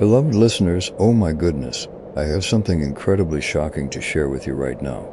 Beloved listeners, oh my goodness, I have something incredibly shocking to share with you right now.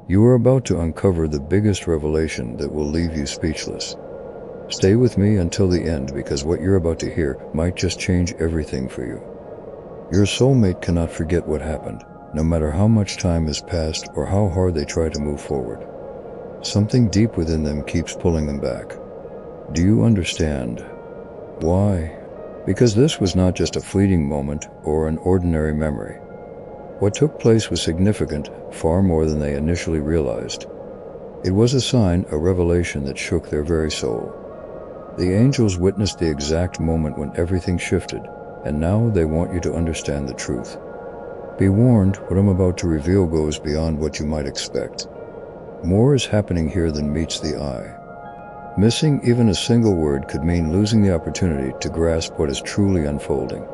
You are about to uncover the biggest revelation that will leave you speechless. Stay with me until the end because what you're about to hear might just change everything for you. Your soulmate cannot forget what happened, no matter how much time has passed or how hard they try to move forward. Something deep within them keeps pulling them back. Do you understand? Why? Because this was not just a fleeting moment or an ordinary memory. What took place was significant, far more than they initially realized. It was a sign, a revelation that shook their very soul. The angels witnessed the exact moment when everything shifted, and now they want you to understand the truth. Be warned, what I'm about to reveal goes beyond what you might expect. More is happening here than meets the eye. Missing even a single word could mean losing the opportunity to grasp what is truly unfolding.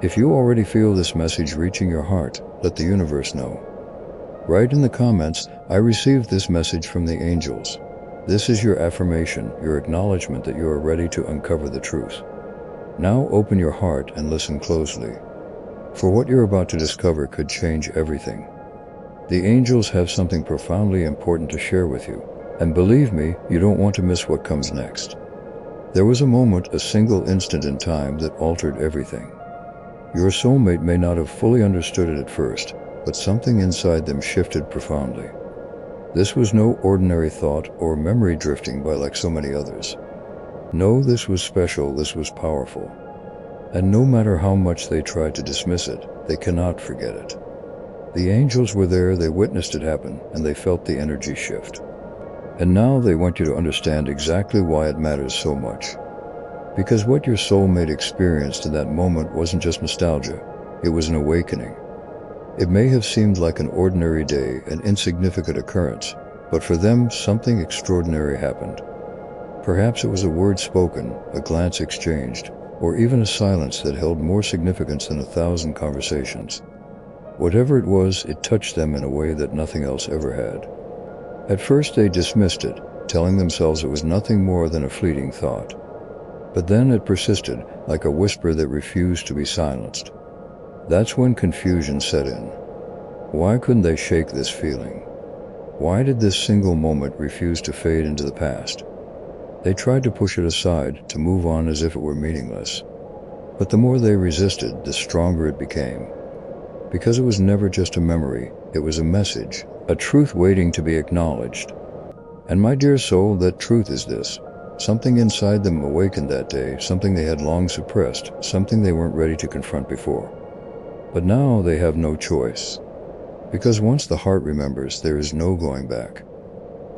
If you already feel this message reaching your heart, let the universe know. Write in the comments, I received this message from the angels. This is your affirmation, your acknowledgement that you are ready to uncover the truth. Now open your heart and listen closely. For what you're about to discover could change everything. The angels have something profoundly important to share with you. And believe me, you don't want to miss what comes next. There was a moment, a single instant in time that altered everything. Your soulmate may not have fully understood it at first, but something inside them shifted profoundly. This was no ordinary thought or memory drifting by like so many others. No, this was special, this was powerful. And no matter how much they tried to dismiss it, they cannot forget it. The angels were there, they witnessed it happen, and they felt the energy shift. And now they want you to understand exactly why it matters so much. Because what your soulmate experienced in that moment wasn't just nostalgia, it was an awakening. It may have seemed like an ordinary day, an insignificant occurrence, but for them, something extraordinary happened. Perhaps it was a word spoken, a glance exchanged, or even a silence that held more significance than 1,000 conversations. Whatever it was, it touched them in a way that nothing else ever had. At first they dismissed it, telling themselves it was nothing more than a fleeting thought. But then it persisted, like a whisper that refused to be silenced. That's when confusion set in. Why couldn't they shake this feeling? Why did this single moment refuse to fade into the past? They tried to push it aside, to move on as if it were meaningless. But the more they resisted, the stronger it became. Because it was never just a memory, it was a message, a truth waiting to be acknowledged. And my dear soul, that truth is this. Something inside them awakened that day, something they had long suppressed, something they weren't ready to confront before. But now they have no choice. Because once the heart remembers, there is no going back.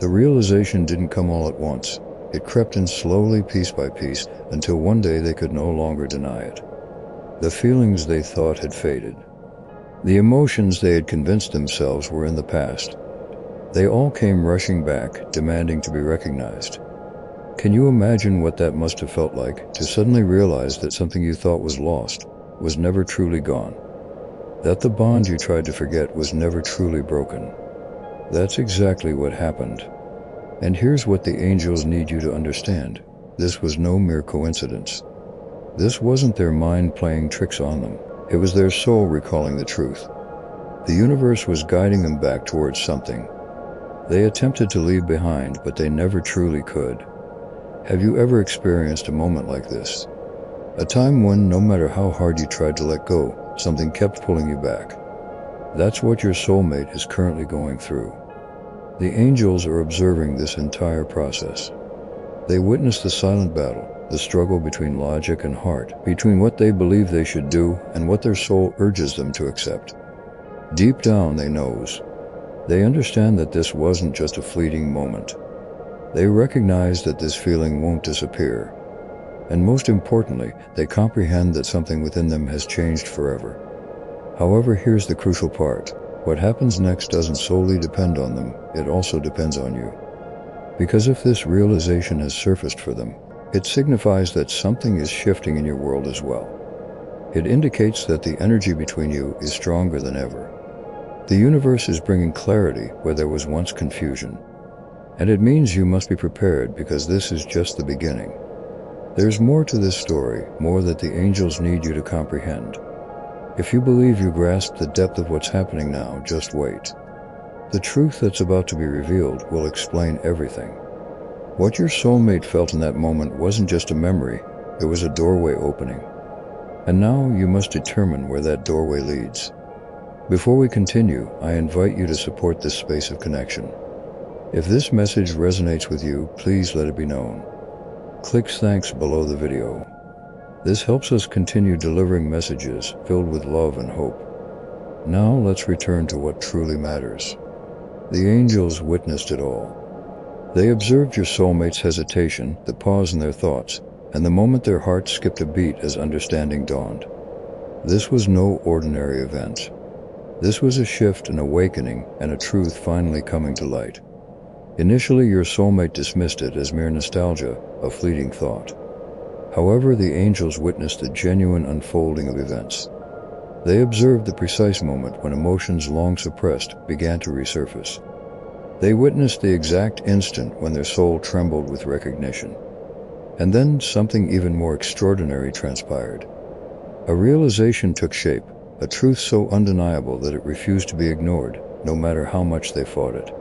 The realization didn't come all at once. It crept in slowly, piece by piece, until one day they could no longer deny it. The feelings they thought had faded. The emotions they had convinced themselves were in the past. They all came rushing back, demanding to be recognized. Can you imagine what that must have felt like, to suddenly realize that something you thought was lost was never truly gone? That the bond you tried to forget was never truly broken? That's exactly what happened. And here's what the angels need you to understand. This was no mere coincidence. This wasn't their mind playing tricks on them. It was their soul recalling the truth. The universe was guiding them back towards something. They attempted to leave behind, but they never truly could. Have you ever experienced a moment like this? A time when, no matter how hard you tried to let go, something kept pulling you back. That's what your soulmate is currently going through. The angels are observing this entire process. They witness the silent battle, the struggle between logic and heart, between what they believe they should do and what their soul urges them to accept. Deep down they knows. They understand that this wasn't just a fleeting moment. They recognize that this feeling won't disappear. And most importantly, they comprehend that something within them has changed forever. However, here's the crucial part. What happens next doesn't solely depend on them, it also depends on you. Because if this realization has surfaced for them, it signifies that something is shifting in your world as well. It indicates that the energy between you is stronger than ever. The universe is bringing clarity where there was once confusion. And it means you must be prepared because this is just the beginning. There's more to this story, more that the angels need you to comprehend. If you believe you grasp the depth of what's happening now, just wait. The truth that's about to be revealed will explain everything. What your soulmate felt in that moment wasn't just a memory, it was a doorway opening. And now you must determine where that doorway leads. Before we continue, I invite you to support this space of connection. If this message resonates with you, please let it be known. Click thanks below the video. This helps us continue delivering messages filled with love and hope. Now let's return to what truly matters. The angels witnessed it all. They observed your soulmate's hesitation, the pause in their thoughts, and the moment their hearts skipped a beat as understanding dawned. This was no ordinary event. This was a shift, an awakening, and a truth finally coming to light. Initially, your soulmate dismissed it as mere nostalgia, a fleeting thought. However, the angels witnessed the genuine unfolding of events. They observed the precise moment when emotions long suppressed began to resurface. They witnessed the exact instant when their soul trembled with recognition. And then something even more extraordinary transpired. A realization took shape, a truth so undeniable that it refused to be ignored, no matter how much they fought it.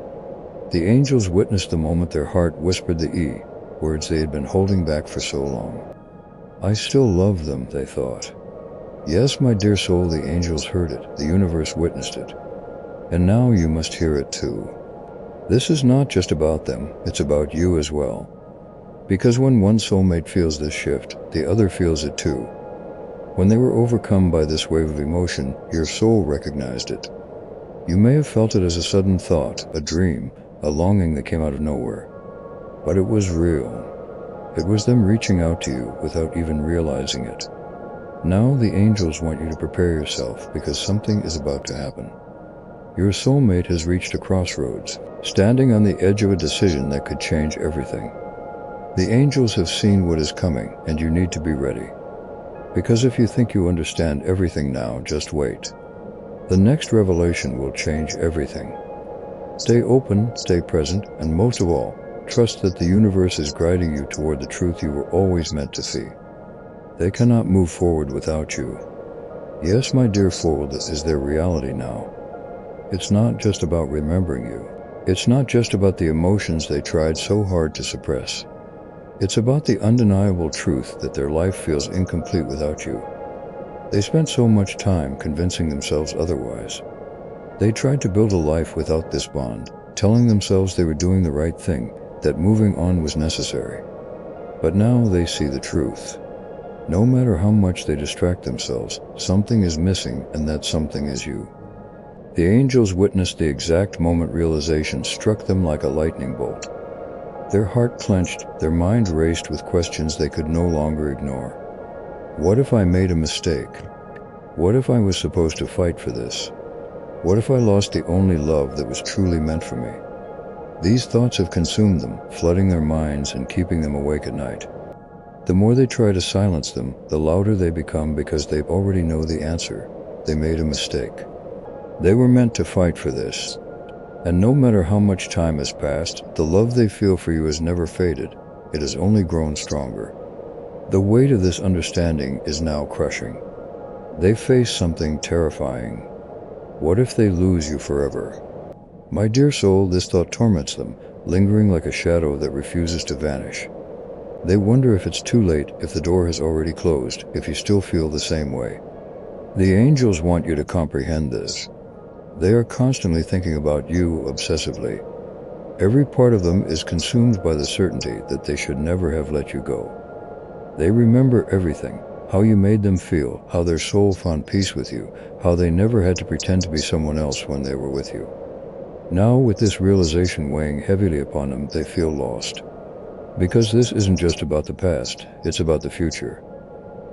The angels witnessed the moment their heart whispered the E, words they had been holding back for so long. I still love them, they thought. Yes, my dear soul, the angels heard it, the universe witnessed it. And now you must hear it too. This is not just about them, it's about you as well. Because when one soulmate feels this shift, the other feels it too. When they were overcome by this wave of emotion, your soul recognized it. You may have felt it as a sudden thought, a dream, a longing that came out of nowhere. But it was real. It was them reaching out to you without even realizing it. Now the angels want you to prepare yourself because something is about to happen. Your soulmate has reached a crossroads, standing on the edge of a decision that could change everything. The angels have seen what is coming, and you need to be ready. Because if you think you understand everything now, just wait. The next revelation will change everything. Stay open, stay present, and most of all, trust that the universe is guiding you toward the truth you were always meant to see. They cannot move forward without you. Yes, my dear soul, this is their reality now. It's not just about remembering you. It's not just about the emotions they tried so hard to suppress. It's about the undeniable truth that their life feels incomplete without you. They spent so much time convincing themselves otherwise. They tried to build a life without this bond, telling themselves they were doing the right thing, that moving on was necessary. But now they see the truth. No matter how much they distract themselves, something is missing, and that something is you. The angels witnessed the exact moment realization struck them like a lightning bolt. Their heart clenched, their mind raced with questions they could no longer ignore. What if I made a mistake? What if I was supposed to fight for this? What if I lost the only love that was truly meant for me? These thoughts have consumed them, flooding their minds and keeping them awake at night. The more they try to silence them, the louder they become because they already know the answer. They made a mistake. They were meant to fight for this. And no matter how much time has passed, the love they feel for you has never faded. It has only grown stronger. The weight of this understanding is now crushing. They face something terrifying. What if they lose you forever? My dear soul, this thought torments them, lingering like a shadow that refuses to vanish. They wonder if it's too late, if the door has already closed, if you still feel the same way. The angels want you to comprehend this. They are constantly thinking about you obsessively. Every part of them is consumed by the certainty that they should never have let you go. They remember everything, how you made them feel, how their soul found peace with you, how they never had to pretend to be someone else when they were with you. Now, with this realization weighing heavily upon them, they feel lost. Because this isn't just about the past, it's about the future.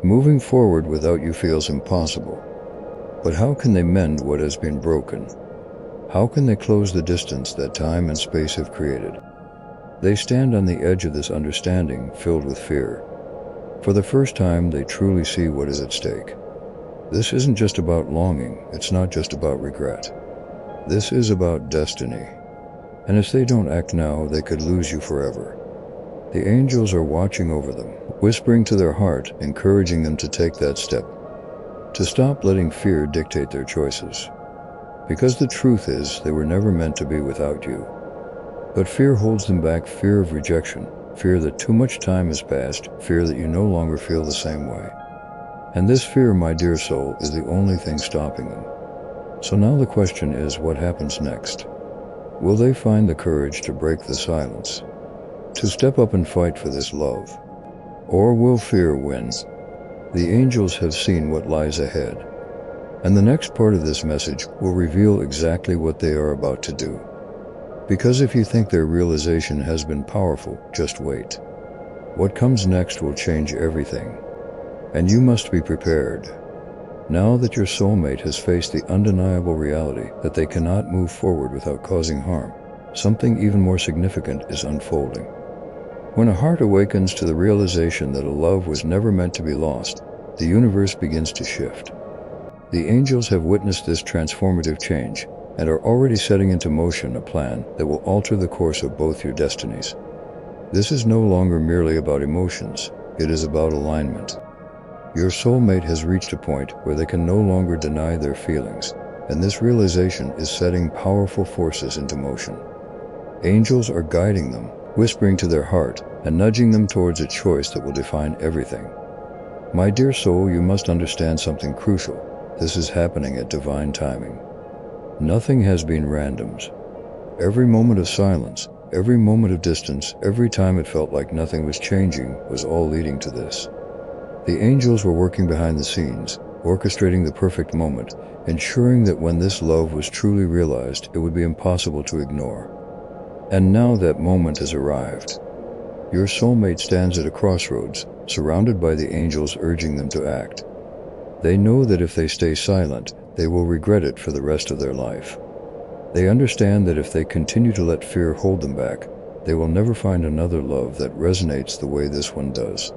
Moving forward without you feels impossible. But how can they mend what has been broken? How can they close the distance that time and space have created? They stand on the edge of this understanding, filled with fear. For the first time, they truly see what is at stake. This isn't just about longing, it's not just about regret. This is about destiny. And if they don't act now, they could lose you forever. The angels are watching over them, whispering to their heart, encouraging them to take that step, to stop letting fear dictate their choices. Because the truth is, they were never meant to be without you. But fear holds them back, fear of rejection, fear that too much time has passed, fear that you no longer feel the same way. And this fear, my dear soul, is the only thing stopping them. So now the question is, what happens next? Will they find the courage to break the silence, to step up and fight for this love? Or will fear win? The angels have seen what lies ahead. And the next part of this message will reveal exactly what they are about to do. Because if you think their realization has been powerful, just wait. What comes next will change everything. And you must be prepared. Now that your soulmate has faced the undeniable reality that they cannot move forward without causing harm, something even more significant is unfolding. When a heart awakens to the realization that a love was never meant to be lost, the universe begins to shift. The angels have witnessed this transformative change and are already setting into motion a plan that will alter the course of both your destinies. This is no longer merely about emotions, it is about alignment. Your soulmate has reached a point where they can no longer deny their feelings, and this realization is setting powerful forces into motion. Angels are guiding them, whispering to their heart, and nudging them towards a choice that will define everything. My dear soul, you must understand something crucial. This is happening at divine timing. Nothing has been randoms. Every moment of silence, every moment of distance, every time it felt like nothing was changing, was all leading to this. The angels were working behind the scenes, orchestrating the perfect moment, ensuring that when this love was truly realized, it would be impossible to ignore. And now that moment has arrived. Your soulmate stands at a crossroads, surrounded by the angels urging them to act. They know that if they stay silent, they will regret it for the rest of their life. They understand that if they continue to let fear hold them back, they will never find another love that resonates the way this one does.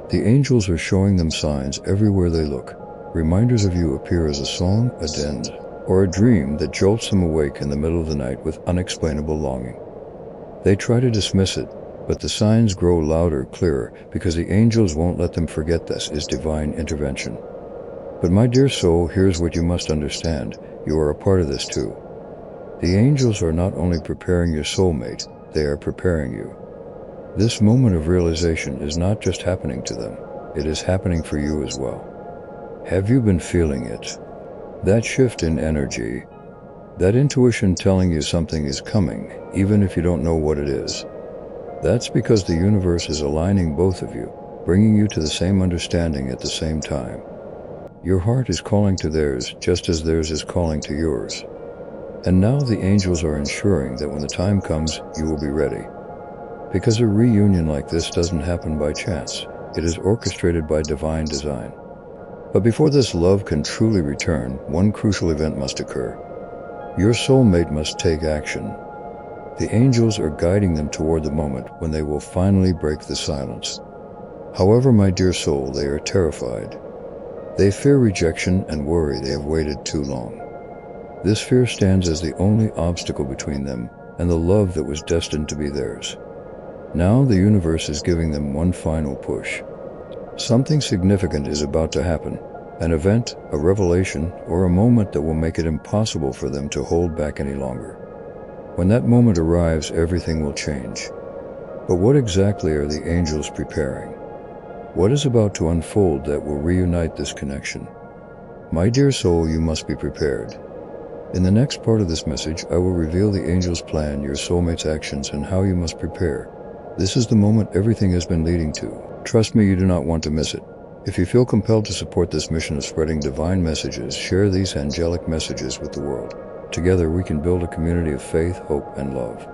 The angels are showing them signs everywhere they look. Reminders of you appear as a song, a dance, or a dream that jolts them awake in the middle of the night with unexplainable longing. They try to dismiss it, but the signs grow louder, clearer, because the angels won't let them forget this is divine intervention. But my dear soul, here's what you must understand. You are a part of this too. The angels are not only preparing your soulmate, they are preparing you. This moment of realization is not just happening to them, it is happening for you as well. Have you been feeling it? That shift in energy, that intuition telling you something is coming, even if you don't know what it is. That's because the universe is aligning both of you, bringing you to the same understanding at the same time. Your heart is calling to theirs, just as theirs is calling to yours. And now the angels are ensuring that when the time comes, you will be ready. Because a reunion like this doesn't happen by chance. It is orchestrated by divine design. But before this love can truly return, one crucial event must occur. Your soulmate must take action. The angels are guiding them toward the moment when they will finally break the silence. However, my dear soul, they are terrified. They fear rejection and worry they have waited too long. This fear stands as the only obstacle between them and the love that was destined to be theirs. Now the universe is giving them one final push. Something significant is about to happen, an event, a revelation, or a moment that will make it impossible for them to hold back any longer. When that moment arrives, everything will change. But what exactly are the angels preparing? What is about to unfold that will reunite this connection? My dear soul, you must be prepared. In the next part of this message, I will reveal the angels' plan, your soulmate's actions, and how you must prepare. This is the moment everything has been leading to. Trust me, you do not want to miss it. If you feel compelled to support this mission of spreading divine messages, share these angelic messages with the world. Together we can build a community of faith, hope, and love.